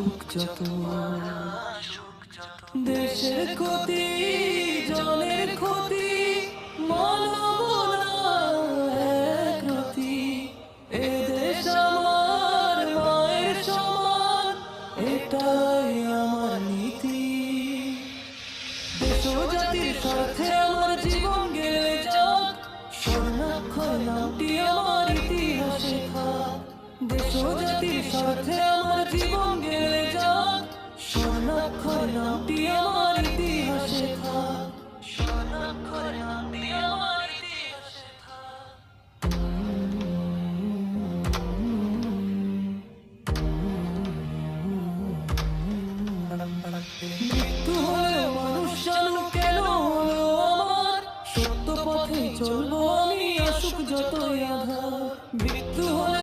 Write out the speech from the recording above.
সুখ যত, দেশের ক্ষতি জনের ক্ষতি মানব না একরতি। এ দেশ আমার মায়ের সমান, এটাই আমার নীতি। দেশ ও জাতির স্বার্থে আমার জীবন গেলে যাক, স্বর্ণাক্ষর নামটি আমার ইতিহাসে থাক। দেশ ও জাতির স্বার্থে আমার জীবন গেলে যাক, স্বর্ণাক্ষর নামটি আমার ইতিহাসে থাক। স্বর্ণাক্ষর নামটি